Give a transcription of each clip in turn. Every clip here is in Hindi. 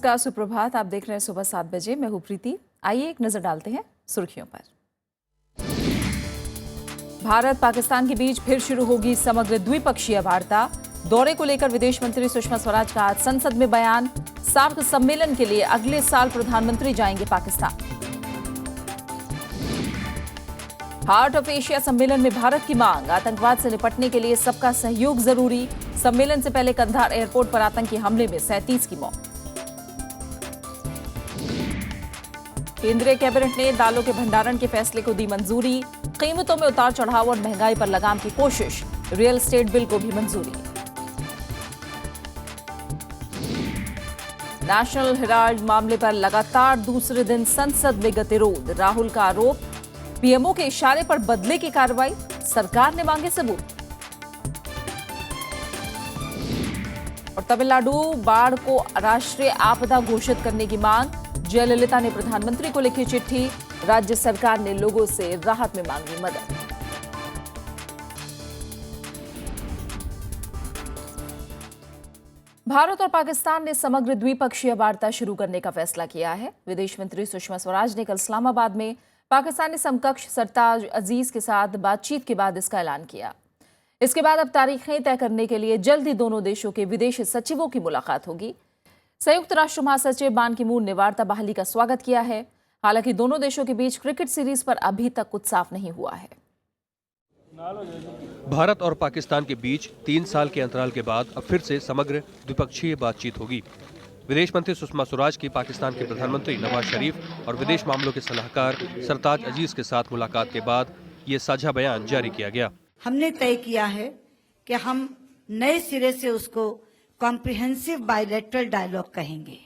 नमस्कार, सुप्रभात। आप देख रहे हैं सुबह 7 बजे। मैं हूं प्रीति। आइए एक नजर डालते हैं सुर्खियों पर। भारत पाकिस्तान के बीच फिर शुरू होगी समग्र द्विपक्षीय वार्ता। दौरे को लेकर विदेश मंत्री सुषमा स्वराज का आज संसद में बयान। सार्क सम्मेलन के लिए अगले साल प्रधानमंत्री जाएंगे पाकिस्तान। हार्ट ऑफ एशिया सम्मेलन में भारत की मांग, आतंकवाद से निपटने के लिए सबका सहयोग जरूरी। सम्मेलन से पहले कंधार एयरपोर्ट पर आतंकी हमले में 37 की मौत। केंद्रीय कैबिनेट ने दालों के भंडारण के फैसले को दी मंजूरी। कीमतों में उतार चढ़ाव और महंगाई पर लगाम की कोशिश। रियल एस्टेट बिल को भी मंजूरी। नेशनल हेराल्ड मामले पर लगातार दूसरे दिन संसद में गतिरोध। राहुल का आरोप, पीएमओ के इशारे पर बदले की कार्रवाई, सरकार ने मांगे सबूत। और तमिलनाडु बाढ़ को राष्ट्रीय आपदा घोषित करने की मांग। जयललिता ने प्रधानमंत्री को लिखी चिट्ठी। राज्य सरकार ने लोगों से राहत में मांगी मदद। भारत और पाकिस्तान ने समग्र द्विपक्षीय वार्ता शुरू करने का फैसला किया है। विदेश मंत्री सुषमा स्वराज ने कल इस्लामाबाद में पाकिस्तानी समकक्ष सरताज अजीज के साथ बातचीत के बाद इसका ऐलान किया। इसके बाद अब तारीखें तय करने के लिए जल्द ही दोनों देशों के विदेश सचिवों की मुलाकात होगी। संयुक्त राष्ट्र महासचिव बान की मून ने वार्ता बहाली का स्वागत किया है। हालांकि दोनों देशों के बीच क्रिकेट सीरीज पर अभी तक कुछ साफ नहीं हुआ है। भारत और पाकिस्तान के बीच 3 साल के अंतराल के बाद अब फिर से समग्र द्विपक्षीय बातचीत होगी। विदेश मंत्री सुषमा स्वराज की पाकिस्तान के प्रधानमंत्री नवाज शरीफ और विदेश मामलों के सलाहकार सरताज अजीज के साथ मुलाकात के बाद ये साझा बयान जारी किया गया। हमने तय किया है कि हम नए सिरे से उसको कॉम्प्रिहेंसिव बायलैटरल डायलॉग कहेंगे।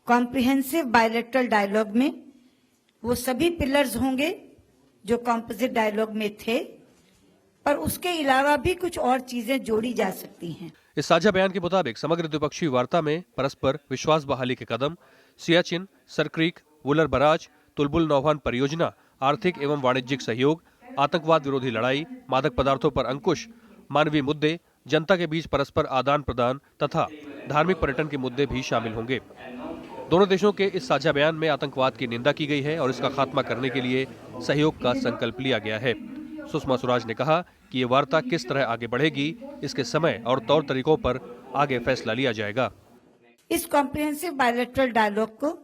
कॉम्प्रिहेंसिव बायलैटरल डायलॉग में वो सभी पिलर्स होंगे जो कॉम्पोजिट डायलॉग में थे, पर उसके अलावा भी कुछ और चीजें जोड़ी जा सकती हैं। इस साझा बयान के मुताबिक समग्र द्विपक्षीय वार्ता में परस्पर विश्वास बहाली के कदम, सियाचिन, सरक्रीक, वुलर बराज, तुलबुल नौवहन परियोजना, आर्थिक एवं वाणिज्यिक सहयोग, आतंकवाद विरोधी लड़ाई, मादक पदार्थों पर अंकुश, मानवीय मुद्दे, जनता के बीच परस्पर आदान प्रदान तथा धार्मिक पर्यटन के मुद्दे भी शामिल होंगे। दोनों देशों के इस साझा बयान में आतंकवाद की निंदा की गई है और इसका खात्मा करने के लिए सहयोग का संकल्प लिया गया है। सुषमा स्वराज ने कहा कि ये वार्ता किस तरह आगे बढ़ेगी, इसके समय और तौर तरीकों पर आगे फैसला लिया जाएगा। इस कॉम्प्रिहेंसिव बायलैटरल डायलॉग को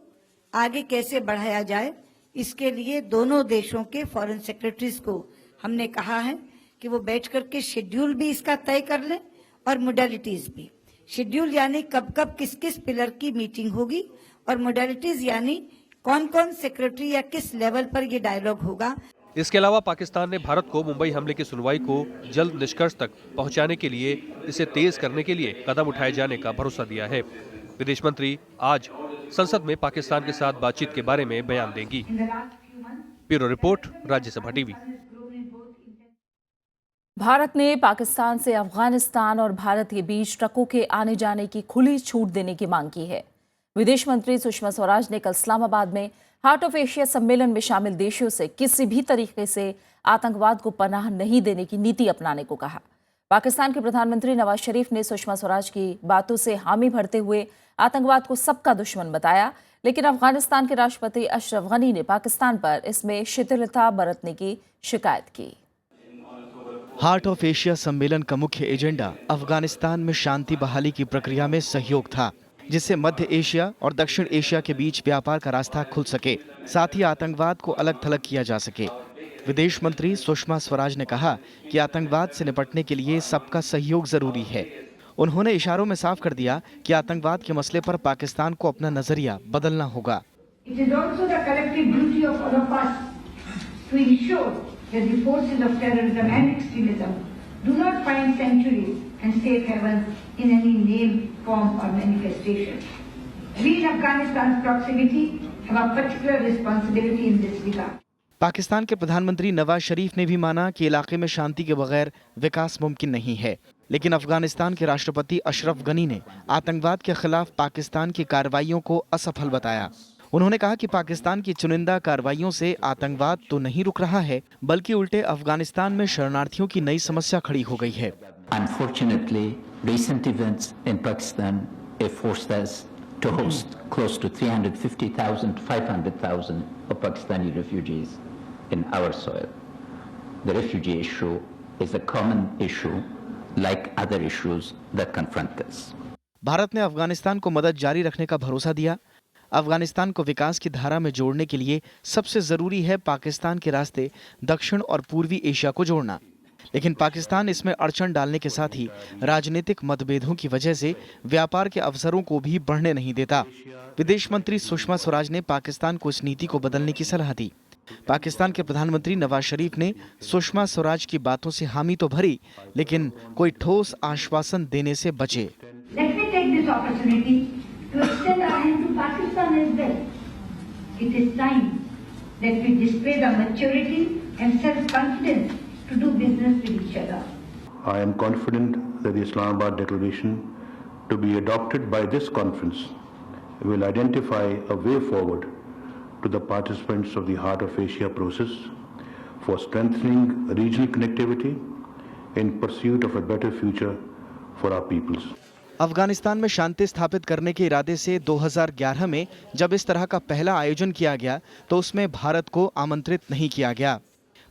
आगे कैसे बढ़ाया जाए, इसके लिए दोनों देशों के फॉरेन सेक्रेटरीज को हमने कहा है कि वो बैठ करके शेड्यूल भी इसका तय कर लें और मोडेलिटीज भी। शेड्यूल यानी कब कब किस किस पिलर की मीटिंग होगी, और मोडेलिटीज यानी कौन कौन सेक्रेटरी या किस लेवल पर ये डायलॉग होगा। इसके अलावा पाकिस्तान ने भारत को मुंबई हमले की सुनवाई को जल्द निष्कर्ष तक पहुंचाने के लिए इसे तेज करने के लिए कदम उठाए जाने का भरोसा दिया है। विदेश मंत्री आज संसद में पाकिस्तान के साथ बातचीत के बारे में बयान देंगी। Bureau report, Rajya Sabha TV. Bharat ने पाकिस्तान से अफगानिस्तान और भारत के बीच ट्रकों के आने जाने की खुली छूट देने की मांग की है। विदेश मंत्री सुषमा स्वराज ने कल इस्लामाबाद में हार्ट ऑफ एशिया सम्मेलन में शामिल देशों से किसी भी तरीके से आतंकवाद को पनाह नहीं देने की नीति अपनाने को कहा। पाकिस्तान के प्रधानमंत्री नवाज शरीफ ने सुषमा स्वराज की बातों से हामी भरते हुए आतंकवाद को सबका दुश्मन बताया, लेकिन अफगानिस्तान के राष्ट्रपति अशरफ गनी ने पाकिस्तान पर इसमें शिथिलता बरतने की शिकायत की। हार्ट ऑफ एशिया सम्मेलन का मुख्य एजेंडा अफगानिस्तान में शांति बहाली की प्रक्रिया में सहयोग था, जिससे मध्य एशिया और दक्षिण एशिया के बीच व्यापार का रास्ता खुल सके, साथ ही आतंकवाद को अलग थलग किया जा सके। विदेश मंत्री सुषमा स्वराज ने कहा कि आतंकवाद से निपटने के लिए सबका सहयोग जरूरी है। उन्होंने इशारों में साफ कर दिया कि आतंकवाद के मसले पर पाकिस्तान को अपना नजरिया बदलना होगा। that the forces of terrorism and extremism do not find sanctuary and safe haven in any name, form or manifestation. We in Afghanistan's proximity have a particular responsibility in this regard. Pakistan के प्रधानमंत्री नवाज शरीफ ने भी माना कि इलाके में शांति के बगैर विकास मुमकिन नहीं है, लेकिन अफगानिस्तान के राष्ट्रपति अशरफ गनी ने आतंकवाद के खिलाफ पाकिस्तान की कार्रवाइयों को असफल बताया। उन्होंने कहा कि पाकिस्तान की चुनिंदा कार्रवाइयों से आतंकवाद तो नहीं रुक रहा है, बल्कि उल्टे अफगानिस्तान में शरणार्थियों की नई समस्या खड़ी हो गई है। Unfortunately, recent events in Pakistan have forced us to host close to 350,000, 500,000 of Pakistani refugees in our soil. The refugee issue is a common issue like other issues that confront us. Bharat ने अफगानिस्तान को मदद जारी रखने का भरोसा दिया। अफगानिस्तान को विकास की धारा में जोड़ने के लिए सबसे जरूरी है पाकिस्तान के रास्ते दक्षिण और पूर्वी एशिया को जोड़ना। लेकिन पाकिस्तान इसमें अड़चन डालने के साथ ही राजनीतिक मतभेदों की वजह से व्यापार के अवसरों को भी बढ़ने नहीं देता। विदेश मंत्री सुषमा स्वराज ने पाकिस्तान को इस नीति को बदलने की सलाह दी। पाकिस्तान के प्रधानमंत्री नवाज शरीफ ने सुषमा स्वराज की बातों से हामी तो भरी, लेकिन कोई ठोस आश्वासन देने से बचे। Let me take this opportunity to extend our hand to Pakistan as well. It is time that we display the maturity and self-confidence to do business with each other. I am confident that the Islamabad Declaration to be adopted by this conference will identify a way forward to the participants of the Heart of Asia process for strengthening regional connectivity in pursuit of a better future for our peoples. Afghanistan में शांति स्थापित करने के इरादे से 2011 में जब इस तरह का पहला आयोजन किया गया तो उसमें भारत को आमंत्रित नहीं किया गया।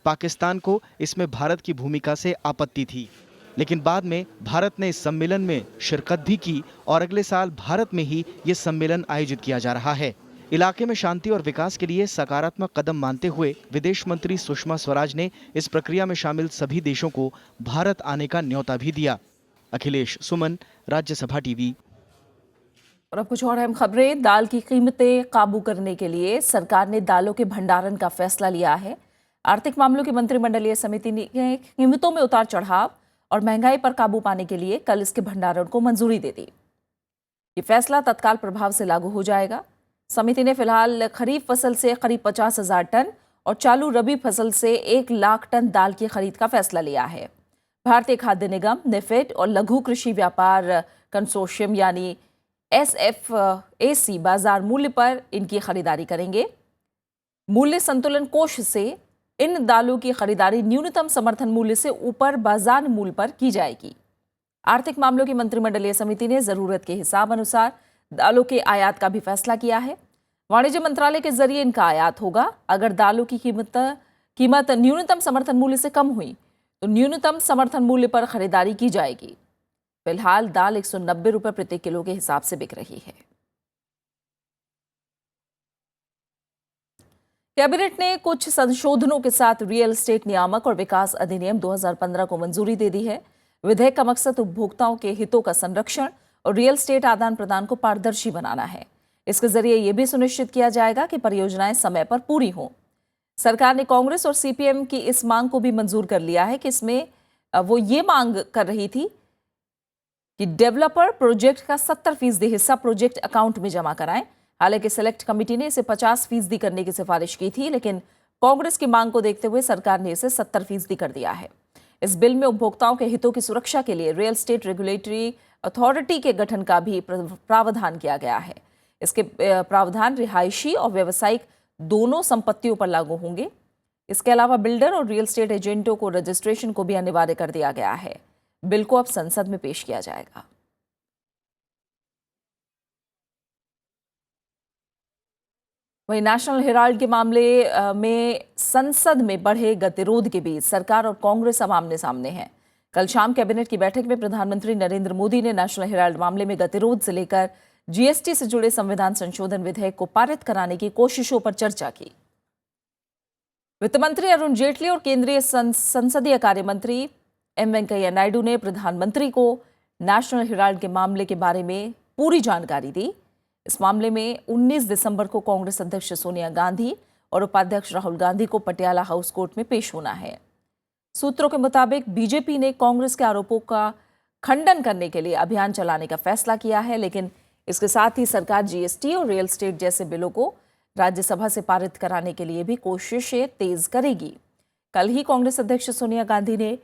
पाकिस्तान को इसमें भारत की भूमिका से आपत्ति थी, लेकिन बाद में भारत ने इस सम्मेलन में शिरकत भी की और अगले साल भारत में ही ये सम्मेलन आयोजित किया जा रहा है। इलाके में शांति और विकास के लिए सकारात्मक कदम मानते हुए विदेश मंत्री सुषमा स्वराज ने इस प्रक्रिया में शामिल सभी देशों को भारत आने का न्योता भी दिया। अखिलेश सुमन, राज्यसभा टीवी। और अब कुछ और अहम खबरें। दाल की कीमतें काबू करने के लिए सरकार ने दालों के भंडारण का फैसला लिया है। आर्थिक मामलों की मंत्रिमंडलीय समिति ने कीमतों में उतार चढ़ाव और महंगाई पर काबू पाने के लिए कल इसके भंडारण को मंजूरी दे दी। ये फैसला तत्काल प्रभाव से लागू हो जाएगा। समिति ने फिलहाल खरीफ फसल से करीब 50,000 टन और चालू रबी फसल से 1 लाख टन दाल की खरीद का फैसला लिया है। भारतीय खाद्य निगम, नेफेड और लघु कृषि व्यापार कंसोर्शियम यानी SFAC बाजार मूल्य पर इनकी खरीदारी करेंगे। मूल्य संतुलन कोष से इन दालों की खरीदारी न्यूनतम समर्थन मूल्य से ऊपर बाजार मूल्य पर की जाएगी। आर्थिक मामलों की मंत्रिमंडलीय समिति ने जरूरत के हिसाब अनुसार दालों के आयात का भी फैसला किया है। वाणिज्य मंत्रालय के जरिए इनका आयात होगा। अगर दालों की कीमत न्यूनतम समर्थन मूल्य से कम हुई तो न्यूनतम समर्थन मूल्य पर खरीदारी की जाएगी। फिलहाल दाल 190 रुपए प्रति किलो के हिसाब से बिक रही है। कैबिनेट ने कुछ संशोधनों के साथ रियल एस्टेट नियामक और विकास अधिनियम 2015 को मंजूरी दे दी है। विधेयक का मकसद उपभोक्ताओं के हितों का संरक्षण और रियल एस्टेट आदान प्रदान को पारदर्शी बनाना है। इसके जरिए यह भी सुनिश्चित किया जाएगा कि परियोजनाएं समय पर पूरी हों। सरकार ने कांग्रेस और CPM की इस मांग को भी मंजूर कर लिया है कि इसमें वो ये मांग कर रही थी कि डेवलपर प्रोजेक्ट का 70% हिस्सा प्रोजेक्ट अकाउंट में जमा कराएं। हालांकि सेलेक्ट कमेटी ने इसे 50% करने की सिफारिश की थी, लेकिन कांग्रेस की मांग को देखते हुए सरकार ने इसे 70% कर दिया है। इस बिल में उपभोक्ताओं के हितों की सुरक्षा के लिए रियल एस्टेट रेगुलेटरी अथॉरिटी के गठन का भी प्रावधान किया गया है। इसके प्रावधान रिहायशी और व्यावसायिक दोनों संपत्तियों पर लागू होंगे। इसके अलावा बिल्डर और रियल एस्टेट एजेंटों को रजिस्ट्रेशन को भी अनिवार्य कर दिया गया है। बिल को अब संसद में पेश किया जाएगा। वहीं नेशनल हेराल्ड के मामले में संसद में बढ़े गतिरोध के बीच सरकार और कांग्रेस अब आमने सामने हैं। कल शाम कैबिनेट की बैठक में प्रधानमंत्री नरेंद्र मोदी ने नेशनल हेराल्ड मामले में गतिरोध से लेकर GST से जुड़े संविधान संशोधन विधेयक को पारित कराने की कोशिशों पर चर्चा की। वित्त मंत्री अरुण जेटली और केंद्रीय संसदीय कार्य मंत्री M वेंकैया नायडू ने प्रधानमंत्री को नेशनल हेराल्ड के मामले के बारे में पूरी जानकारी दी। इस मामले में 19 दिसंबर को कांग्रेस अध्यक्ष सोनिया गांधी और उपाध्यक्ष राहुल गांधी को पटियाला हाउस कोर्ट में पेश होना है। सूत्रों के मुताबिक बीजेपी ने कांग्रेस के आरोपों का खंडन करने के लिए अभियान चलाने का फैसला किया है, लेकिन इसके साथ ही सरकार GST और रियल एस्टेट जैसे बिलों को राज्यसभा से पारित कराने के लिए भी कोशिशें तेज करेगी। कल ही कांग्रेस अध्यक्ष सोनिया गांधी ने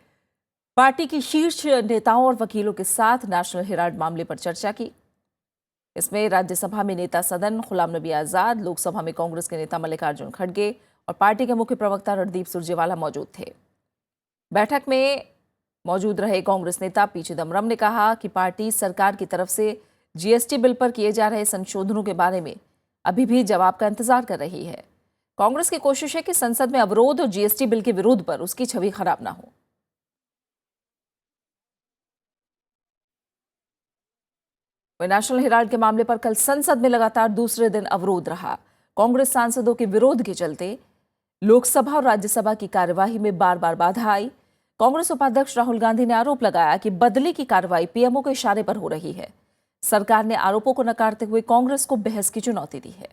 पार्टी की शीर्ष नेताओं और वकीलों के साथ नेशनल हेराल्ड मामले पर चर्चा की। इसमें राज्यसभा में नेता सदन गुलाम नबी आजाद, लोकसभा में कांग्रेस के नेता मल्लिकार्जुन खड़गे और पार्टी के मुख्य प्रवक्ता रणदीप सुरजेवाला मौजूद थे। बैठक में मौजूद रहे कांग्रेस नेता P चिदंबरम ने कहा कि पार्टी सरकार की तरफ से जीएसटी बिल पर किए जा रहे संशोधनों के बारे में अभी भी जवाब का इंतजार कर रही है। कांग्रेस की कोशिश है कि संसद में अवरोध और जीएसटी बिल के विरोध पर उसकी छवि खराब ना हो। नेशनल हेराल्ड के मामले पर कल संसद में लगातार दूसरे दिन अवरोध रहा। कांग्रेस सांसदों के विरोध के चलते लोकसभा और राज्यसभा की कार्यवाही में बार बार बाधा आई। कांग्रेस उपाध्यक्ष राहुल गांधी ने आरोप लगाया कि बदले की कार्रवाई पीएमओ के इशारे पर हो रही है। सरकार ने आरोपों को नकारते हुए कांग्रेस को बहस की चुनौती दी है।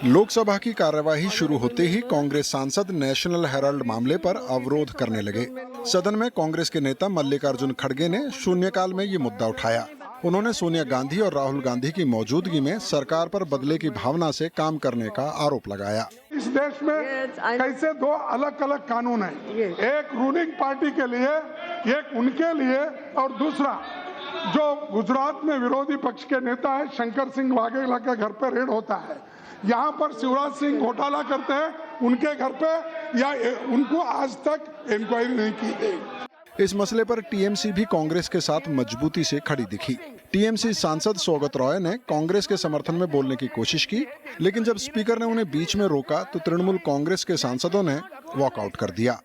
लोकसभा की कार्यवाही शुरू होते ही कांग्रेस सांसद नेशनल हेराल्ड मामले पर अवरोध करने लगे। सदन में कांग्रेस के नेता मल्लिकार्जुन खड़गे ने शून्यकाल में ये मुद्दा उठाया। उन्होंने सोनिया गांधी और राहुल गांधी की मौजूदगी में सरकार पर बदले की भावना से काम करने का आरोप लगाया। इस देश में कैसे दो अलग अलग कानून हैं, एक रूलिंग पार्टी के लिए, एक उनके लिए, और दूसरा जो गुजरात में विरोधी पक्ष के नेता है शंकर सिंह वाघेला के घर पे रेड होता है, यहाँ पर शिवराज सिंह घोटाला करते हैं उनके घर पे, या उनको आज तक इंक्वायरी नहीं की गई। इस मसले पर टीएमसी भी कांग्रेस के साथ मजबूती से खड़ी दिखी। टीएमसी सांसद सौगत रॉय ने कांग्रेस के समर्थन में बोलने की कोशिश की, लेकिन जब स्पीकर ने उन्हें बीच में रोका तो तृणमूल कांग्रेस के सांसदों ने वॉकआउट कर दिया।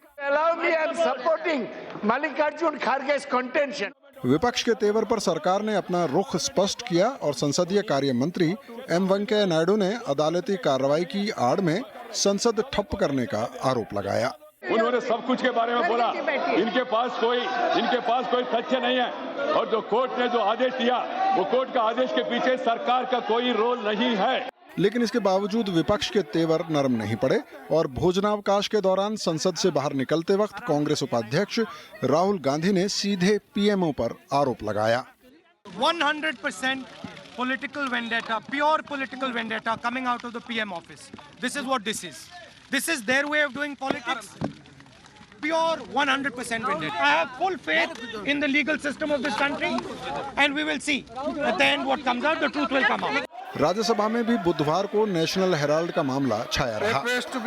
विपक्ष के तेवर पर सरकार ने अपना रुख स्पष्ट किया और संसदीय कार्य मंत्री एम वेंकैया नायडू ने अदालती कार्रवाई की आड़ में संसद ठप करने का आरोप लगाया। उन्होंने सब कुछ के बारे में बोला, इनके पास कोई तथ्य नहीं है, और जो कोर्ट ने जो आदेश दिया वो कोर्ट का आदेश के पीछे सरकार का कोई रोल नहीं है। लेकिन इसके बावजूद विपक्ष के तेवर नरम नहीं पड़े और भोजनावकाश के दौरान संसद से बाहर निकलते वक्त कांग्रेस उपाध्यक्ष राहुल गांधी ने सीधे पीएमओ पर आरोप लगाया। 100% political vendetta, pure political vendetta coming out of the PM office. This is what this is. This is their way of doing politics. Pure 100% vendetta. I have full faith in the legal system of this country, and we will see at the end what comes out. The truth will come out. Rajya Sabha में भी बुधवार को नेशनल हेराल्ड का मामला छाया रहा।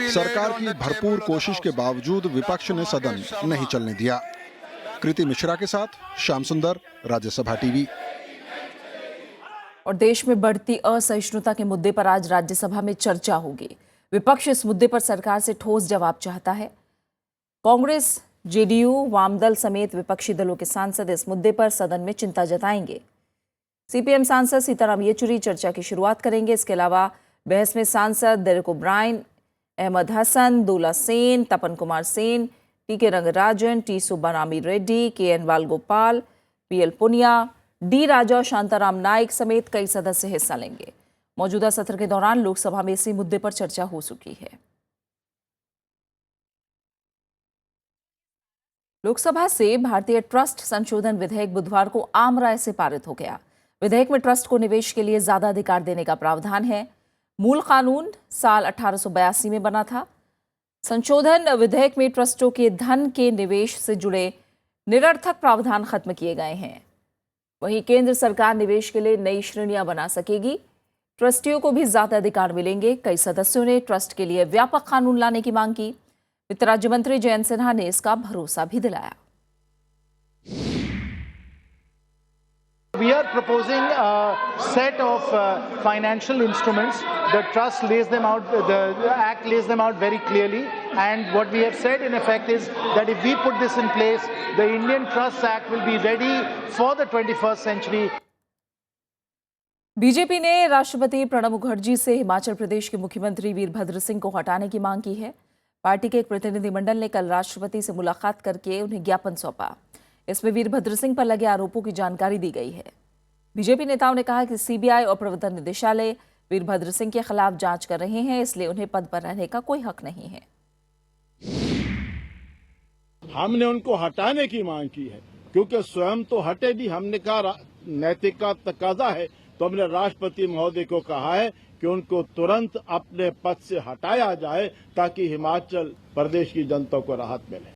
सरकार की भरपूर कोशिश के बावजूद विपक्ष ने सदन नहीं चलने दिया। कृति मिश्रा के साथ श्याम सुंदर, राज्यसभा टीवी। और देश में बढ़ती असहिष्णुता के मुद्दे पर आज राज्यसभा में चर्चा होगी। विपक्ष इस मुद्दे पर सरकार से ठोस जवाब चाहता है। कांग्रेस, जेडीयू, वामदल समेत विपक्षी दलों के सांसद इस मुद्दे पर सदन में चिंता जताएंगे। सीपीएम सांसद सीताराम येचुरी चर्चा की शुरुआत करेंगे। इसके अलावा बहस में सांसद Derek O'Brien, Ahmad Hasan, Dola Sen, Tapan Kumar Sen, TK Rangarajan, T Subbarami Reddy, KN. Balagopal, PL Punia, D Raja, Shantaram Naik समेत कई सदस्य हिस्सा लेंगे। मौजूदा सत्र के दौरान लोकसभा में इसी मुद्दे पर चर्चा हो चुकी है। लोकसभा से भारतीय ट्रस्ट संशोधन विधेयक बुधवार को आम राय से पारित हो गया। विधेयक में ट्रस्ट को निवेश के लिए ज्यादा अधिकार देने का प्रावधान है। मूल कानून साल 1882 में बना था। संशोधन विधेयक में ट्रस्टों के धन के निवेश से जुड़े निरर्थक प्रावधान खत्म किए गए हैं। वहीं केंद्र सरकार निवेश के लिए नई श्रेणियां बना सकेगी। ट्रस्टियों को भी ज्यादा अधिकार मिलेंगे। कई सदस्यों ने ट्रस्ट के लिए व्यापक कानून लाने की मांग की। वित्त राज्य मंत्री जयंत सिन्हा ने इसका भरोसा भी दिलाया। We are proposing a set of financial instruments. The trust lays them out, the Act lays them out very clearly. And what we have said in effect is that if we put this in place, the Indian Trust Act will be ready for the 21st century. BJP ने राष्ट्रपति प्रणब मुखर्जी से हिमाचल प्रदेश के मुख्यमंत्री वीरभद्र सिंह को हटाने की मांग की है। पार्टी के एक प्रतिनिधिमंडल ने कल राष्ट्रपति से मुलाकात करके उन्हें ज्ञापन सौंपा। इसमें वीरभद्र सिंह पर लगे आरोपों की जानकारी दी गई है। बीजेपी नेताओं ने कहा कि सीबीआई और प्रवर्तन निदेशालय वीरभद्र सिंह के खिलाफ जांच कर रहे हैं, इसलिए उन्हें पद पर रहने का कोई हक नहीं है। हमने उनको हटाने की मांग की है, क्योंकि स्वयं तो हटे नहीं। हमने कहा नैतिक का तकाजा है, तो हमने राष्ट्रपति महोदय को कहा है कि उनको तुरंत अपने पद से हटाया जाए, ताकि हिमाचल प्रदेश की जनता को राहत मिले।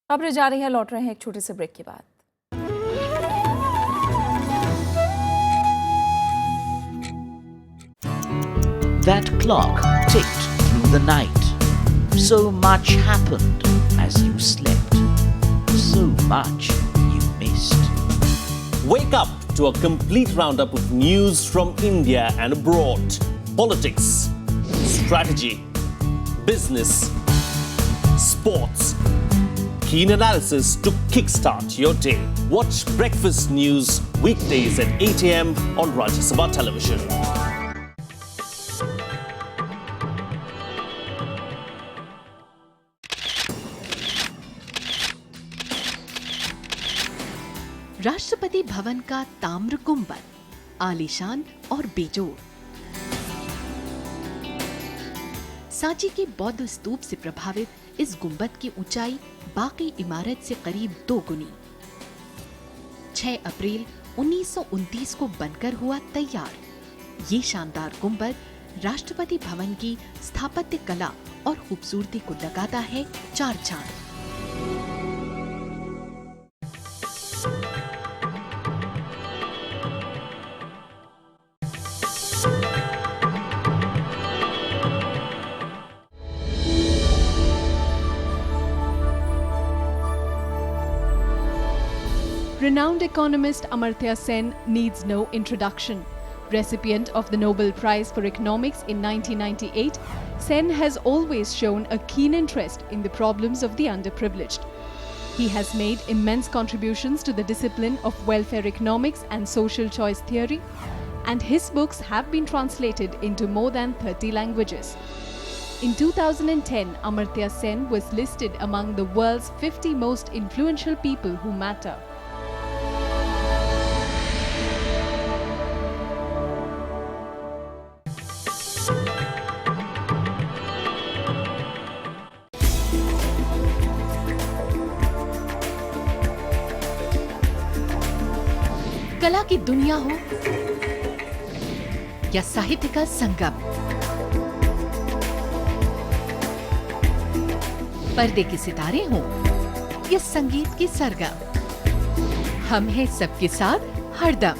खबरें जा रही है, लौट रहे हैं एक छोटे से ब्रेक के बाद। That clock ticked through the night. So much happened as you slept. So much you missed. Wake up to a complete roundup of news from India and abroad. Politics, strategy, business, sports. Keen analysis to kickstart your day. Watch Breakfast News weekdays at 8 a.m. on Rajya Sabha Television. Rashtrapati Bhavan का ताम्र गुंबद आलीशान और बेजोड़। सांची के बौद्ध स्तूप से प्रभावित इस गुंबद की ऊंचाई बाकी इमारत से करीब 2 गुनी। 6 अप्रैल 1929 को बनकर हुआ तैयार। ये शानदार गुंबद राष्ट्रपति भवन की स्थापत्य कला और खूबसूरती को लगाता है 4 चांद। Renowned economist Amartya Sen needs no introduction. Recipient of the Nobel Prize for Economics in 1998, Sen has always shown a keen interest in the problems of the underprivileged. He has made immense contributions to the discipline of welfare economics and social choice theory, and his books have been translated into more than 30 languages. In 2010, Amartya Sen was listed among the world's 50 most influential people who matter. कला की दुनिया हो या साहित्य का संगम, पर्दे के सितारे हों या संगीत की सरगम, हम हैं सबके साथ हरदम।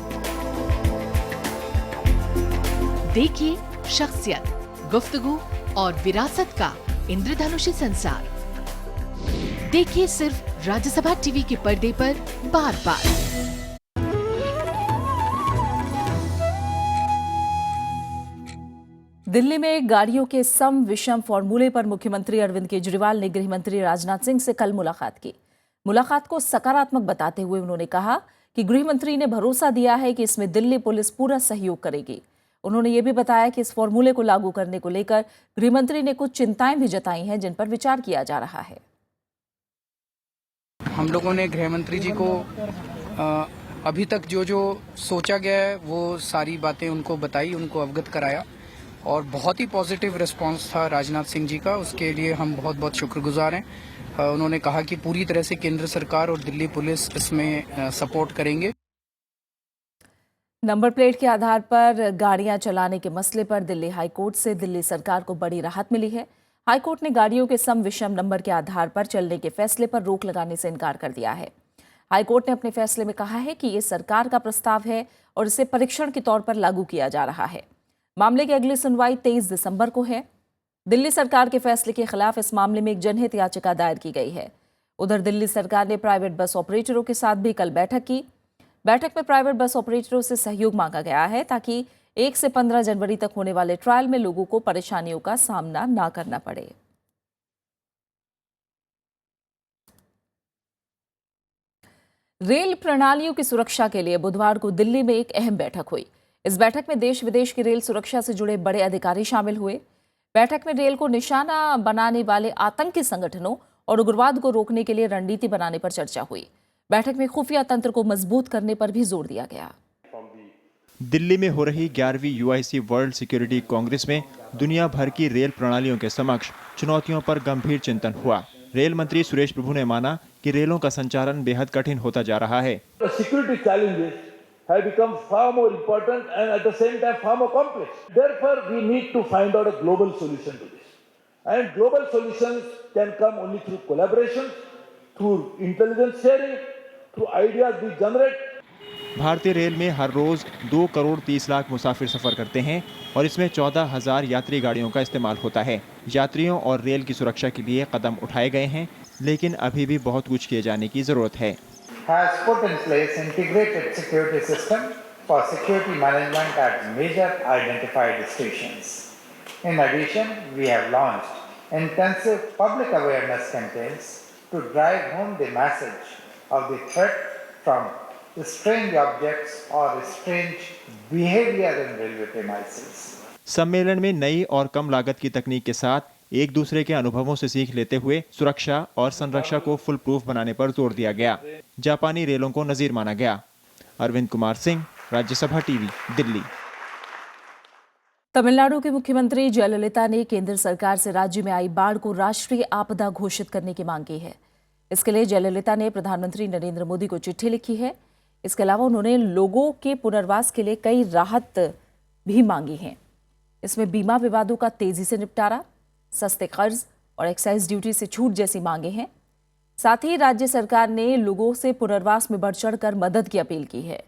देखिए शख्सियत, गुफ्तगू और विरासत का इंद्रधनुषी संसार। देखिए सिर्फ राज्यसभा टीवी के पर्दे पर बार बार। दिल्ली में गाड़ियों के सम विषम फॉर्मूले पर मुख्यमंत्री अरविंद केजरीवाल ने गृह मंत्री राजनाथ सिंह से कल मुलाकात की। मुलाकात को सकारात्मक बताते हुए उन्होंने कहा कि गृह मंत्री ने भरोसा दिया है कि इसमें दिल्ली पुलिस पूरा सहयोग करेगी। उन्होंने ये भी बताया कि इस फॉर्मूले को लागू करने को लेकर गृह मंत्री ने कुछ चिंताएं भी जताई हैं जिन पर विचार किया जा रहा है। हम लोगों ने गृह मंत्री जी को अभी तक जो सोचा गया है वो सारी बातें उनको बताई, उनको अवगत कराया और बहुत ही पॉजिटिव रिस्पांस था राजनाथ सिंह जी का। उसके लिए हम बहुत बहुत शुक्रगुजार हैं। उन्होंने कहा कि पूरी तरह से केंद्र सरकार और दिल्ली पुलिस इसमें सपोर्ट करेंगे। नंबर प्लेट के आधार पर गाड़ियां चलाने के मसले पर दिल्ली हाईकोर्ट से दिल्ली सरकार को बड़ी राहत मिली है। हाईकोर्ट ने गाड़ियों के सम विषम नंबर के आधार पर चलने के फैसले पर रोक लगाने से इनकार कर दिया है। हाईकोर्ट ने अपने फैसले में कहा है कि ये सरकार का प्रस्ताव है और इसे परीक्षण के तौर पर लागू किया जा रहा है। मामले की अगली सुनवाई 23 दिसंबर को है। दिल्ली सरकार के फैसले के खिलाफ इस मामले में एक जनहित याचिका दायर की गई है। उधर दिल्ली सरकार ने प्राइवेट बस ऑपरेटरों के साथ भी कल बैठक की। बैठक में प्राइवेट बस ऑपरेटरों से सहयोग मांगा गया है ताकि 1 से 15 जनवरी तक होने वाले ट्रायल में लोगों को परेशानियों का सामना ना करना पड़े। रेल प्रणालियों की सुरक्षा के लिए बुधवार को दिल्ली में एक अहम बैठक हुई। इस बैठक में देश विदेश की रेल सुरक्षा से जुड़े बड़े अधिकारी शामिल हुए। बैठक में रेल को निशाना बनाने वाले आतंकी संगठनों और उग्रवाद को रोकने के लिए रणनीति बनाने पर चर्चा हुई। बैठक में खुफिया तंत्र को मजबूत करने पर भी जोर दिया गया। दिल्ली में हो रही 11वीं UIC वर्ल्ड सिक्योरिटी कांग्रेस में दुनिया भर की रेल प्रणालियों के समक्ष चुनौतियों पर गंभीर चिंतन हुआ। रेल मंत्री सुरेश प्रभु ने माना कि रेलों का संचालन बेहद कठिन होता जा रहा है। Security challenges have become far more important and at the same time far more complex. Therefore, we need to find out a global solution to this. And global solutions can come only through collaboration, through intelligence sharing, through ideas we generate. भारतीय रेल में हर रोज 2 करोड़ 30 लाख मुसाफिर सफर करते हैं और इसमें 14,000 यात्री गाड़ियों का इस्तेमाल होता है। यात्रियों और रेल की सुरक्षा के लिए कदम उठाए गए हैं, लेकिन अभी भी बहुत कुछ किए जाने की जरूरत है। has put in place integrated security system for security management at major identified stations. In addition, we have launched intensive public awareness campaigns to drive home the message of the threat from strange objects or strange behavior in railway premises. सम्मेलन में नई और कम लागत की तकनीक के साथ एक दूसरे के अनुभवों से सीख लेते हुए सुरक्षा और संरक्षा को फुल प्रूफ बनाने पर जोर दिया गया। जापानी रेलों को नजीर माना गया। अरविंद कुमार सिंह, राज्यसभा टीवी, दिल्ली। तमिलनाडु के मुख्यमंत्री जयललिता ने केंद्र सरकार से राज्य में आई बाढ़ को राष्ट्रीय आपदा घोषित करने की मांग की है। इसके लिए जयललिता ने प्रधानमंत्री नरेंद्र मोदी को चिट्ठी लिखी है। इसके अलावा उन्होंने लोगों के पुनर्वास के लिए कई राहत भी मांगी हैं। इसमें बीमा विवादों का तेजी से निपटारा, सस्ते कर्ज और एक्साइज ड्यूटी से छूट जैसी मांगे हैं। साथ ही राज्य सरकार ने लोगों से पुनर्वास में बढ़ चढ़कर मदद की अपील की है।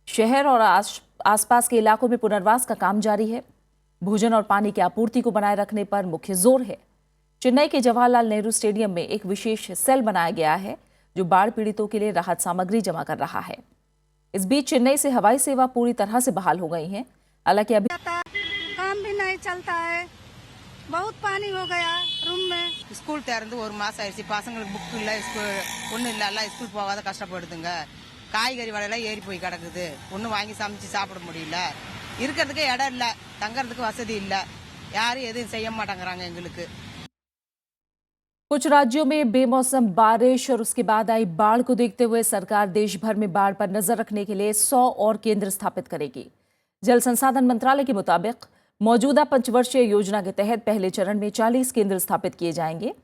शहर और आसपास के इलाकों में पुनर्वास का काम जारी है। भोजन और पानी की आपूर्ति को बनाए रखने पर मुख्य जोर है। चेन्नई के जवाहरलाल नेहरू स्टेडियम में एक विशेष सेल बनाया गया है जो बाढ़ पीड़ितों के लिए राहत सामग्री जमा कर रहा है। इस बीच चेन्नई से हवाई सेवा पूरी तरह से बहाल हो गई है। हालांकि अभी काम भी नहीं चलता है, बहुत पानी हो गया रूम में। ஸ்கூல் திறந்து ஒரு மாசம் ஆயிடுச்சு, பசங்களுக்கு புக் இல்ல, ஒன்றும் இல்ல, எல்லாம் ஸ்கூல் போகாத கஷ்டப்படுதுங்க। காய்கறி விலையெல்லாம் ஏறி போய் கிடக்குது, ஒன்றும் வாங்கி சமைச்சு சாப்பிட முடியல, இருக்கிறதுக்கு இடம் இல்ல, தங்கறதுக்கு வசதி இல்ல, யாரும் எதுவும் செய்ய மாட்டேங்கிறாங்க எங்களுக்கு। कुछ राज्यों में बेमौसम बारिश और उसके बाद आई बाढ़ को देखते हुए सरकार देश भर में बाढ़ पर नजर रखने के लिए 100 और केंद्र स्थापित करेगी। जल संसाधन मंत्रालय के मुताबिक मौजूदा पंचवर्षीय योजना के तहत पहले चरण में 40 केंद्र स्थापित किए जाएंगे।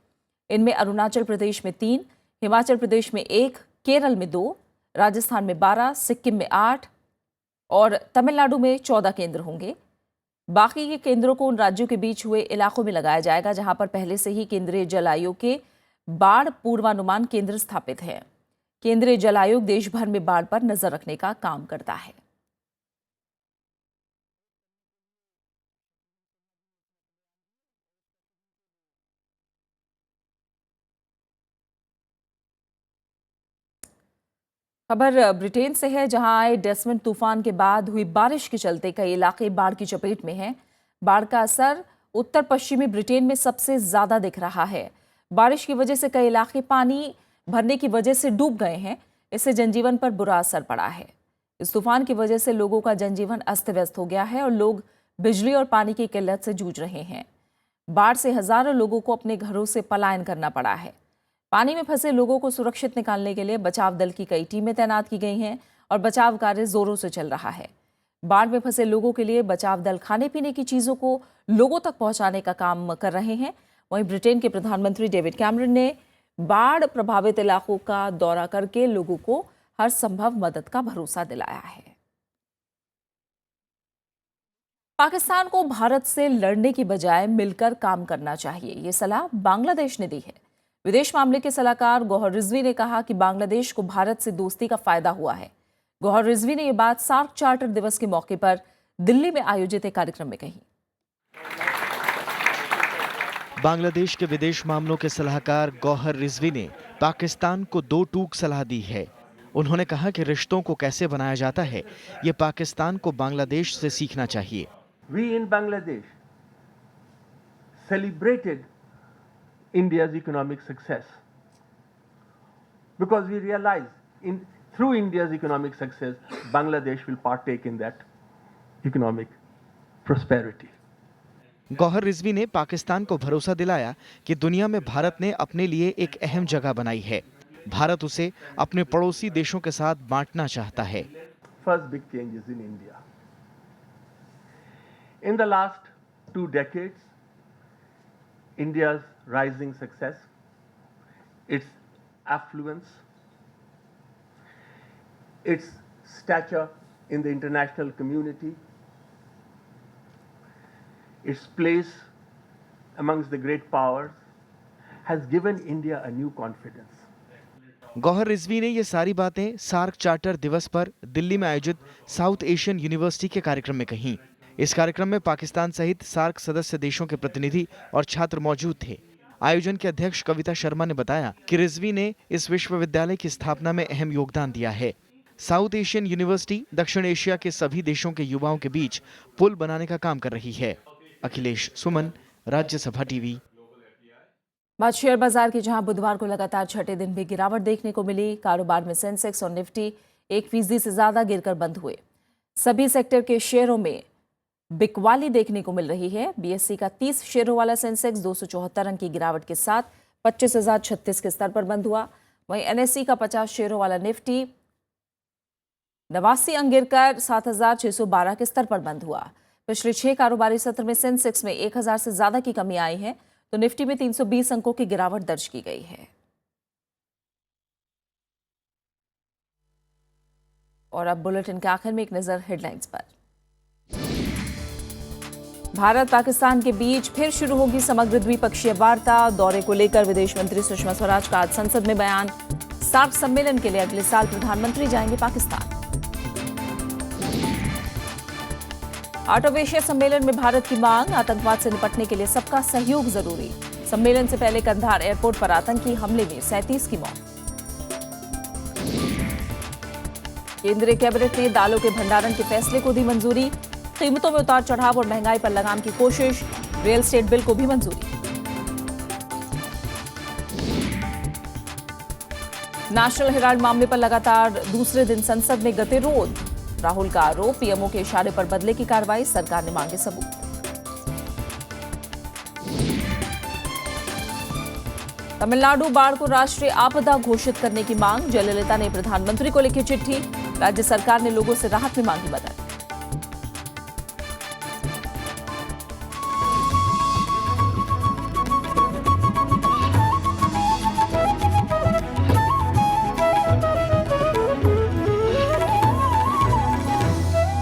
इनमें अरुणाचल प्रदेश में 3, हिमाचल प्रदेश में 1, केरल में 2, राजस्थान में 12, सिक्किम में 8 और तमिलनाडु में 14 केंद्र होंगे। बाकी के केंद्रों को उन राज्यों के बीच हुए इलाकों में लगाया जाएगा जहां पर पहले से ही केंद्रीय जल आयोग के बाढ़ पूर्वानुमान केंद्र स्थापित है। केंद्रीय जल आयोग देश भर में बाढ़ पर नजर रखने का काम करता है। खबर ब्रिटेन से है जहां आए डेसमंड तूफान के बाद हुई बारिश के चलते कई इलाके बाढ़ की चपेट में हैं। बाढ़ का असर उत्तर पश्चिमी ब्रिटेन में सबसे ज्यादा दिख रहा है। बारिश की वजह से कई इलाके पानी भरने की वजह से डूब गए हैं। इससे जनजीवन पर बुरा असर पड़ा है। इस तूफान की वजह से लोगों का जनजीवन अस्त व्यस्त हो गया है और लोग बिजली और पानी की किल्लत से जूझ रहे हैं। बाढ़ से हजारों लोगों को अपने घरों से पलायन करना पड़ा है। पानी में फंसे लोगों को सुरक्षित निकालने के लिए बचाव दल की कई टीमें तैनात की गई हैं और बचाव कार्य जोरों से चल रहा है। बाढ़ में फंसे लोगों के लिए बचाव दल खाने पीने की चीजों को लोगों तक पहुंचाने का काम कर रहे हैं। वहीं ब्रिटेन के प्रधानमंत्री डेविड कैमरन ने बाढ़ प्रभावित इलाकों का दौरा करके लोगों को हर संभव मदद का भरोसा दिलाया है। पाकिस्तान को भारत से लड़ने की बजाय मिलकर काम करना चाहिए, ये सलाह बांग्लादेश ने दी है। विदेश मामले के सलाहकार गौहर रिजवी ने कहा कि बांग्लादेश को भारत से दोस्ती का फायदा हुआ है। गौहर रिजवी ने यह बात सार्क चार्टर दिवस के मौके पर दिल्ली में आयोजित एक कार्यक्रम में कही। बांग्लादेश के विदेश मामलों के सलाहकार गौहर रिजवी ने पाकिस्तान को 2 टूक सलाह दी है। उन्होंने कहा कि रिश्तों को कैसे बनाया जाता है ये पाकिस्तान को बांग्लादेश से सीखना चाहिए। We in Bangladesh celebrated India's economic success because we realized through India's economic success, Bangladesh will partake in that economic prosperity. Gauhar Rizvi ने पाकिस्तान को भरोसा दिलाया कि दुनिया में भारत ने अपने लिए एक अहम जगह बनाई है। भारत उसे अपने पड़ोसी देशों के साथ बांटना चाहता है। First big changes in India. In the last 2 decades, India's rising success, its affluence, its stature in the international community, its place amongst the great powers has given India a new confidence. Gauhar Rizvi ने ये सारी बातें सार्क चार्टर दिवस पर दिल्ली में आयोजित साउथ एशियन यूनिवर्सिटी के कार्यक्रम में कहीं। इस कार्यक्रम में पाकिस्तान सहित सार्क सदस्य देशों के प्रतिनिधि और छात्र मौजूद थे। आयोजन के अध्यक्ष कविता शर्मा ने बताया कि रिजवी ने इस विश्वविद्यालय की स्थापना में अहम योगदान दिया है। साउथ एशियन यूनिवर्सिटी दक्षिण एशिया के सभी देशों के युवाओं के बीच पुल बनाने का काम कर रही है। अखिलेश सुमन, राज्यसभा टीवी। बात शेयर बाजार की, जहां बुधवार को लगातार छठे दिन भी गिरावट देखने को मिली। कारोबार में सेंसेक्स और निफ्टी 1% से ज्यादा गिरकर बंद हुए। सभी सेक्टर के शेयरों में बिकवाली देखने को मिल रही है। बीएसई का 30 शेयरों वाला सेंसेक्स 274 अंक की गिरावट के साथ 25,036 के स्तर पर बंद हुआ। वहीं एनएसई का 50 शेयरों वाला निफ्टी 89 अंक गिरकर 7,612 के स्तर पर बंद हुआ। पिछले 6 कारोबारी सत्र में सेंसेक्स में 1,000 से ज्यादा की कमी आई है, तो निफ्टी में 320 अंकों की गिरावट दर्ज की गई है। और अब बुलेटिन के आखिर में एक नजर हेडलाइंस पर। भारत पाकिस्तान के बीच फिर शुरू होगी समग्र द्विपक्षीय वार्ता। दौरे को लेकर विदेश मंत्री सुषमा स्वराज का आज संसद में बयान। सार्क सम्मेलन के लिए अगले साल प्रधानमंत्री जाएंगे पाकिस्तान। हार्ट ऑफ एशिया सम्मेलन में भारत की मांग, आतंकवाद से निपटने के लिए सबका सहयोग जरूरी। सम्मेलन से पहले कंधार एयरपोर्ट पर आतंकी हमले में 37 की मौत। केंद्रीय कैबिनेट ने दालों के भंडारण के फैसले को दी मंजूरी। कीमतों में उतार चढ़ाव और महंगाई पर लगाम की कोशिश। रियल एस्टेट बिल को भी मंजूरी। नेशनल हेराल्ड मामले पर लगातार दूसरे दिन संसद में गतिरोध। राहुल का आरोप, पीएमओ के इशारे पर बदले की कार्रवाई, सरकार ने मांगे सबूत। तमिलनाडु बाढ़ को राष्ट्रीय आपदा घोषित करने की मांग। जयललिता ने प्रधानमंत्री को लिखी चिट्ठी। राज्य सरकार ने लोगों से राहत में मांगी मदद।